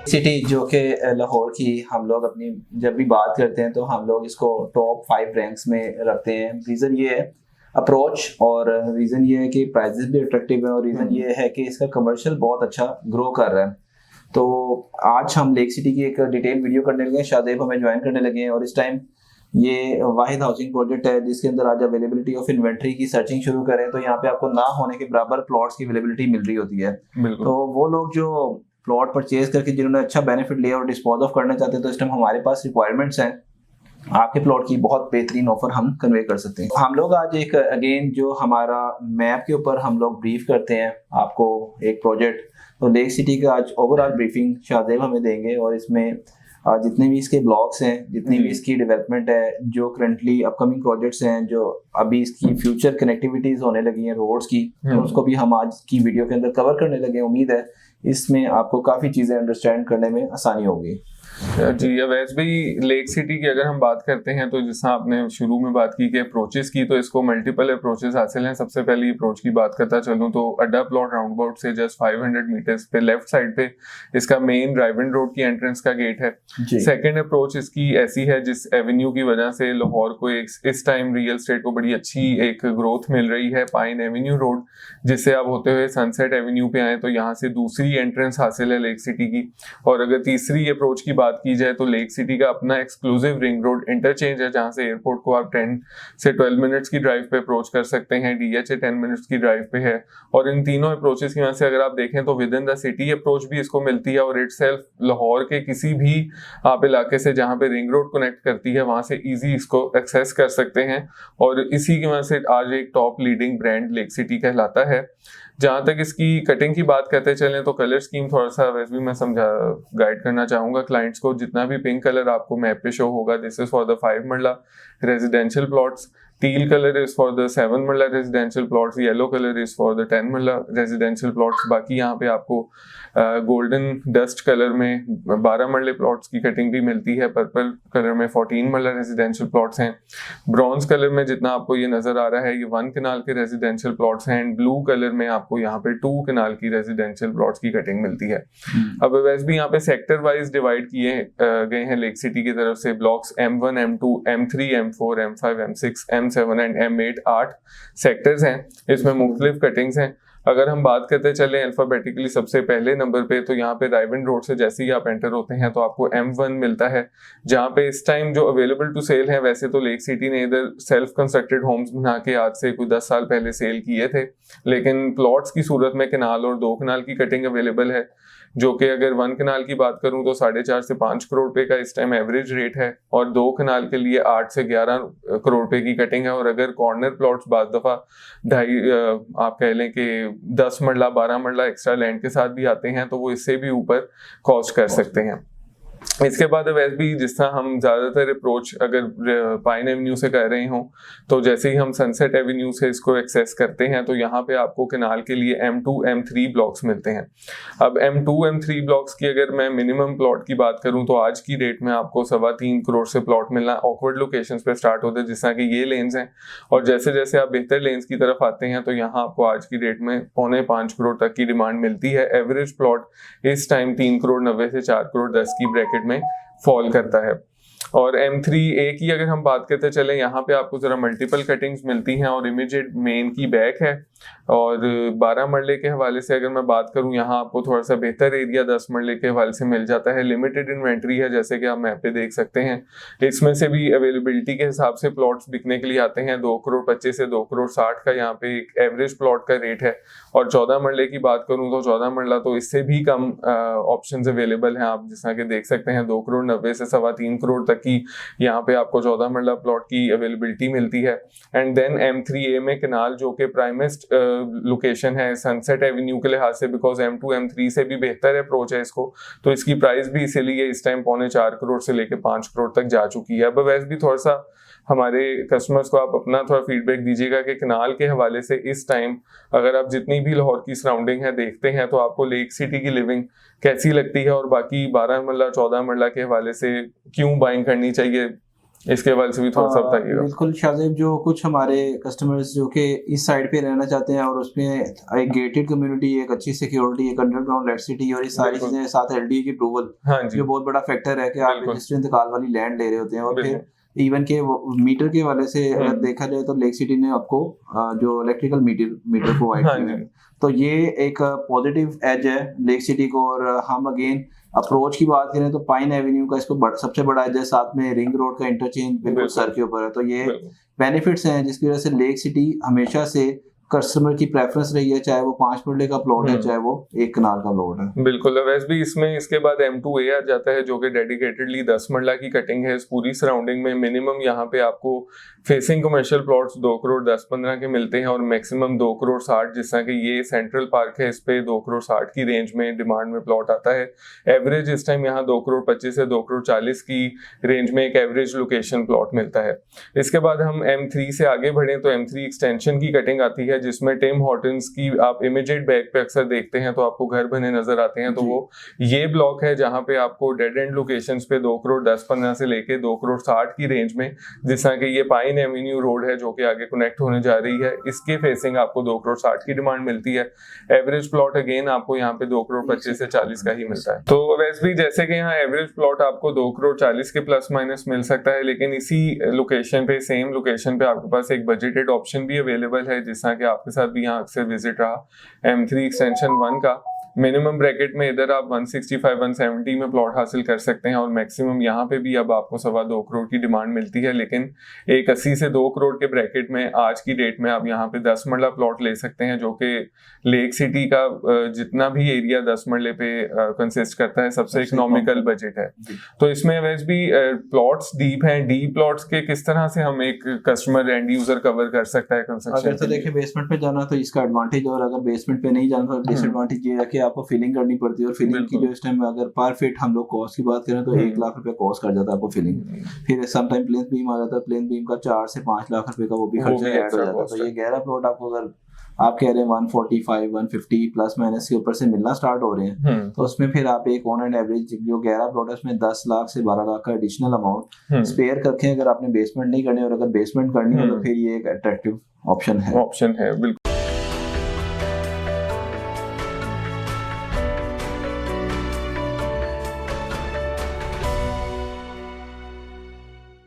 City जो कि लाहौर की हम लोग अपनी जब भी बात करते हैं तो हम लोग इसको टॉप 5 रैंक्स में रखते हैं। रीज़न ये है अप्रोच, और रीज़न ये है कि प्राइजेस भी अट्रैक्टिव है, और रीज़न ये है कि इसका कमर्शियल बहुत अच्छा ग्रो कर रहा है। तो आज हम लेक सिटी की एक डिटेल वीडियो करने लगे हैं, शादेब हमें ज्वाइन करने लगे हैं, और इस टाइम ये वाहिद हाउसिंग प्रोजेक्ट है जिसके अंदर आज अवेलेबिलिटी ऑफ इन्वेंट्री की सर्चिंग शुरू करें तो यहाँ पे आपको ना होने के बराबर प्लॉट्स की अवेलेबिलिटी मिल रही होती है। तो वो लोग जो प्लॉट परचेज करके जिन्होंने अच्छा बेनिफिट लिया और डिस्पोज ऑफ करना चाहते हैं, तो इस टाइम हमारे पास रिक्वायरमेंट्स हैं, आपके प्लॉट की बहुत बेहतरीन ऑफर हम कन्वे कर सकते हैं। हम लोग आज एक अगेन जो हमारा मैप के ऊपर हम लोग ब्रीफ करते हैं आपको एक प्रोजेक्ट, तो लेक सिटी का आज ओवरऑल ब्रीफिंग शाहजेब हमें देंगे, और इसमें जितने भी इसके ब्लॉक्स हैं, जितनी भी इसकी डेवलपमेंट है, जो करंटली अपकमिंग प्रोजेक्ट्स हैं, जो अभी इसकी फ्यूचर कनेक्टिविटीज होने लगी हैं रोड्स की, तो उसको भी हम आज की वीडियो के अंदर कवर करने लगे। उम्मीद है इसमें आपको काफ़ी चीज़ें अंडरस्टैंड करने में आसानी होगी। जी, अवैस भाई, लेक सिटी की अगर हम बात करते हैं तो जैसा आपने शुरू में बात की कि अप्रोचेस की, तो इसको मल्टीपल अप्रोचेस हासिल हैं। सबसे पहली अप्रोच की बात करता चलूँ तो अड्डा प्लॉट राउंड अबाउट से जस्ट 500 मीटर्स पे लेफ्ट साइड पे इसका मेन ड्राइव इन रोड की एंट्रेंस का गेट है। सेकेंड अप्रोच इसकी ऐसी है जिस एवेन्यू की वजह से लाहौर को इस टाइम रियल एस्टेट को बड़ी अच्छी एक ग्रोथ मिल रही है, पाइन एवेन्यू रोड, जिससे आप होते हुए सनसेट एवेन्यू पे आए तो यहाँ से दूसरी एंट्रेंस हासिल है लेक सिटी की। और अगर तीसरी अप्रोच की बात की जाए तो लेक सिटी का अपना एक्सक्लूसिव रिंग रोड इंटरचेंज है, जहां से एयरपोर्ट को आप 10 से 12 मिनट्स की ड्राइव पे अप्रोच कर सकते हैं। डीएचए 10 मिनट्स की ड्राइव पे है, और इन तीनों अप्रोचेस की वजह से अगर आप देखें तो with in the city approach भी इसको मिलती है, और इटसेल्फ लाहौर के किसी भी आप इलाके से जहां पे रिंग रोड कनेक्ट करती है वहां से इजी इसको एक्सेस कर सकते हैं, और इसी की वजह से आज एक top leading brand lake city कहलाता है। जहां तक इसकी कटिंग की बात करते चलें तो कलर स्कीम थोड़ा सा वैसे भी मैं समझा गाइड करना चाहूंगा क्लाइंट्स को। जितना भी पिंक कलर आपको मैप पे शो होगा, दिस इज फॉर द 5 मरला residential plots, teal colour is for the 7 मरला residential plots, yellow colour is for the 10 मरला रेजिडेंशियल प्लॉट्स। बाकी यहाँ पे आपको गोल्डन डस्ट कलर में 12 मरले प्लॉट्स की कटिंग भी मिलती है, पर्पल कलर में 14 मरला रेजिडेंशियल प्लॉट्स हैं, ब्रॉन्ज कलर में जितना आपको ये नजर आ रहा है ये 1 कनाल के रेजिडेंशियल प्लॉट्स हैं, एंड ब्लू कलर में आपको यहाँ पे 2 कनाल की रेजिडेंशियल प्लॉट्स की कटिंग मिलती है। अब वैसे भी यहाँ पे सेक्टर वाइज डिवाइड किए गए हैं लेक सिटी की तरफ से। Blocks M1, M2, M3, M4, M5, M6, M7 and M8 8 sectors हैं, इसमें मुख्तलिफ कटिंग्स हैं। अगर हम बात करते चले अल्फाबेटिकली सबसे पहले नंबर पे, तो यहाँ पे राइवन रोड से जैसे ही आप एंटर होते हैं तो आपको M1 मिलता है, जहाँ पे इस टाइम जो अवेलेबल टू सेल है, वैसे तो लेक सिटी ने इधर सेल्फ कंस्ट्रक्टेड होम्स बना के आज से कुछ 10 साल पहले सेल किए थे, लेकिन प्लॉट्स की सूरत में कनाल और 2 कनाल की कटिंग अवेलेबल है, जो कि अगर 1 कनाल की बात करूं तो 4.5 से 5 करोड़ रुपए का इस टाइम एवरेज रेट है, और 2 कनाल के लिए 8 से 11 करोड़ रुपए की कटिंग है। और अगर कॉर्नर प्लॉट्स बाज दफा आप कह लें कि 10 मरला 12 मरला एक्स्ट्रा लैंड के साथ भी आते हैं तो वो इससे भी ऊपर कॉस्ट कर सकते हैं। इसके बाद वैसे भी जिस तरह हम ज्यादातर अप्रोच अगर पाइन एवेन्यू से कर रहे हों, तो जैसे ही हम सनसेट एवेन्यू से इसको एक्सेस करते हैं तो यहाँ पे आपको कनाल के लिए M2 M3 ब्लॉक्स मिलते हैं। अब M2 M3 ब्लॉक्स की अगर मैं मिनिमम प्लॉट की बात करूं तो आज की डेट में आपको 3.25 करोड़ से प्लॉट मिलना ऑकवर्ड लोकेशंस पे स्टार्ट होते हैं, जिस तरह की ये लेन्स हैं, और जैसे जैसे आप बेहतर लेन्स की तरफ आते हैं तो यहाँ आपको आज की डेट में 4.25 करोड़ तक की डिमांड मिलती है। एवरेज प्लॉट इस टाइम 3 करोड़ 90 से 4 करोड़ 10 की ब्रैकेट में फॉल करता है। और M3A की अगर हम बात करते चले, यहाँ पे आपको जरा मल्टीपल कटिंग्स मिलती हैं, और इमीडिएट मेन की बैक है, और 12 मरले के हवाले से अगर मैं बात करूं, यहाँ आपको थोड़ा सा बेहतर एरिया 10 मरले के हवाले से मिल जाता है। लिमिटेड इन्वेंट्री है, जैसे कि आप मैप पे देख सकते हैं। इसमें से भी अवेलेबिलिटी के हिसाब से प्लॉट्स बिकने के लिए आते हैं। 2 करोड़ 25 से 2 करोड़ 60 का यहाँ पे एक एवरेज प्लॉट का रेट है, और 14 मरले की बात करूं तो 14 मरला तो इससे भी कम ऑप्शंस अवेलेबल हैं। आप जिस तरह के देख सकते हैं 2 करोड़ 90 से 3.25 करोड़ तक की यहाँ पे आपको 14 मरला प्लॉट की अवेलेबिलिटी मिलती है। एंड देन M3A में कनाल, जो कि प्राइमेस्ट लोकेशन है सनसेट एवेन्यू के लिहाज से, बिकॉज M2 M3 से भी बेहतर अप्रोच है इसको, तो इसकी प्राइस भी इसीलिए इस टाइम 4.25 करोड़ से लेके 5 करोड़ तक जा चुकी है। अब वैसे भी थोड़ा सा हमारे कस्टमर्स को आप अपना थोड़ा फीडबैक दीजिएगा कि कनाल के हवाले से इस टाइम अगर आप जितनी भी लाहौर की सराउंडिंग है देखते हैं तो आपको लेक सिटी की लिविंग कैसी लगती है, और बाकी 12 मरला 14 मरला के हवाले से क्यों बाइंग करनी चाहिए इसके हवाले से भी थोड़ा सा बताइएगा। बिल्कुल शाहजेब, जो कुछ हमारे कस्टमर्स जो कि इस साइड पे रहना चाहते हैं और उसमें एक गेटेड कम्युनिटी, एक अच्छी सिक्योरिटी, एक अंडरग्राउंड इलेक्ट्रिसिटी और ये सारी बिल्कुल। चीजें साथ एलडीए की अप्रूवल, हाँ जी, जो बहुत बड़ा फैक्टर है कि आप बिल्कुल। रजिस्टर इंतकाल वाली लैंड ले रहे होते हैं। और बिल्कुल। फिर इवन के मीटर के वाले से अगर देखा जाए तो लेक सिटी ने आपको जो इलेक्ट्रिकल मीटर प्रोवाइड हाँ किए जी, हैं, तो ये एक पॉजिटिव एज है लेक सिटी को। और हम अगेन अप्रोच की बात करें तो पाइन एवेन्यू का इसको सबसे बड़ा एज है, साथ में रिंग रोड का इंटरचेंज बिल्कुल बिल्कुल। सर के ऊपर है। तो ये बिल्कुल। बेनिफिट्स हैं जिसकी वजह से लेक सिटी हमेशा से कस्टमर की प्रेफरेंस रही है, चाहे वो 5 मरले का प्लॉट है, चाहे वो 1 कनाल का प्लॉट है। बिल्कुल। वैसे भी इसमें इसके बाद M2A आ जाता है जो कि डेडिकेटेडली 10 मरला की कटिंग है। इस पूरी सराउंडिंग में मिनिमम यहाँ पे आपको फेसिंग कमर्शियल प्लॉट्स 2 करोड़ 10-15 के मिलते हैं और मैक्सिमम 2 करोड़ 60, जिस तरह कि ये सेंट्रल पार्क है, इस पे 2 करोड़ 60 की रेंज में डिमांड में प्लॉट आता है। एवरेज इस टाइम यहाँ 2 करोड़ 25 से 2 करोड़ 40 की रेंज में एक एवरेज लोकेशन प्लॉट मिलता है। इसके बाद हम M3 से आगे बढ़े तो M3 एक्सटेंशन की कटिंग आती है, जिसमें टिम हॉर्टन्स की आप इमीडिएट बैक पे अक्सर देखते हैं तो आपको घर बने नजर आते हैं। तो वो ये ब्लॉक है जहां पे आपको डेड एंड लोकेशंस पे 2 करोड़ 10-15 से लेके 2 करोड़ 60 की रेंज में, जिस तरह कि ये पाइन एवेन्यू रोड है जो कि आगे कनेक्ट होने जा रही है, इसके फेसिंग आपको 2 करोड़ 60 की डिमांड मिलती है। एवरेज प्लॉट अगेन आपको यहाँ पे 2 करोड़ 25 से 40 का ही मिलता है। तो वैसे भी जैसे कि यहाँ एवरेज प्लॉट आपको 2 करोड़ 40 के प्लस माइनस मिल सकता है, लेकिन इसी लोकेशन पे, सेम लोकेशन पे आपके पास एक बजटेड ऑप्शन भी अवेलेबल है, जिस तरह कि आपके साथ भी यहाँ अक्सर विजिट रहा M3 एक्सटेंशन 1 का। मिनिमम ब्रैकेट में इधर आप 165-170 में प्लॉट हासिल कर सकते हैं और मैक्सिमम यहाँ पे भी अब आपको 2.25 करोड़ की डिमांड मिलती है। लेकिन एक 80 से 2 करोड़ के ब्रैकेट में आज की डेट में आप यहाँ पे 10 मरला प्लॉट ले सकते हैं, जो कि लेक सिटी का जितना भी एरिया 10 मरले पे कंसिस्ट करता है, सबसे इकोनॉमिकल बजट है। तो इसमें वैसे भी प्लॉट्स डीप हैं। डीप प्लॉट्स के किस तरह से हम एक कस्टमर एंड यूजर कवर कर सकता है कंस्ट्रक्शन? अगर तो देखिए बेसमेंट पे जाना तो इसका एडवांटेज, और अगर बेसमेंट पे नहीं जाना तो डिसएडवांटेज ये है कि आपको फिलिंग करनी पड़ती है। और फिलिंग की जो इस टाइम अगर पर फीट हम लोग कॉस्ट की बात करें तो 1 लाख रुपए कॉस्ट कर जाता है आपको फिलिंग। फिर सम टाइम प्लेन बीम आ जाता है, प्लेन बीम का 4 से 5 लाख रुपए का वो भी खर्चा ऐड हो जाता है। तो ये गहरा प्लॉट आपको अगर आप कह रहे हैं 145-150 प्लस माइनस के ऊपर से मिलना स्टार्ट हो रहे हैं, तो उसमें फिर आप एक ऑन एंड एवरेज जो 11 प्लॉट है उसमें 10 लाख से 12 लाख का एडिशनल अमाउंट स्पेयर रखें अगर आपने बेसमेंट नहीं करनी। और अगर बेसमेंट करनी है तो फिर ये एक अट्रैक्टिव ऑप्शन है। बिल्कुल।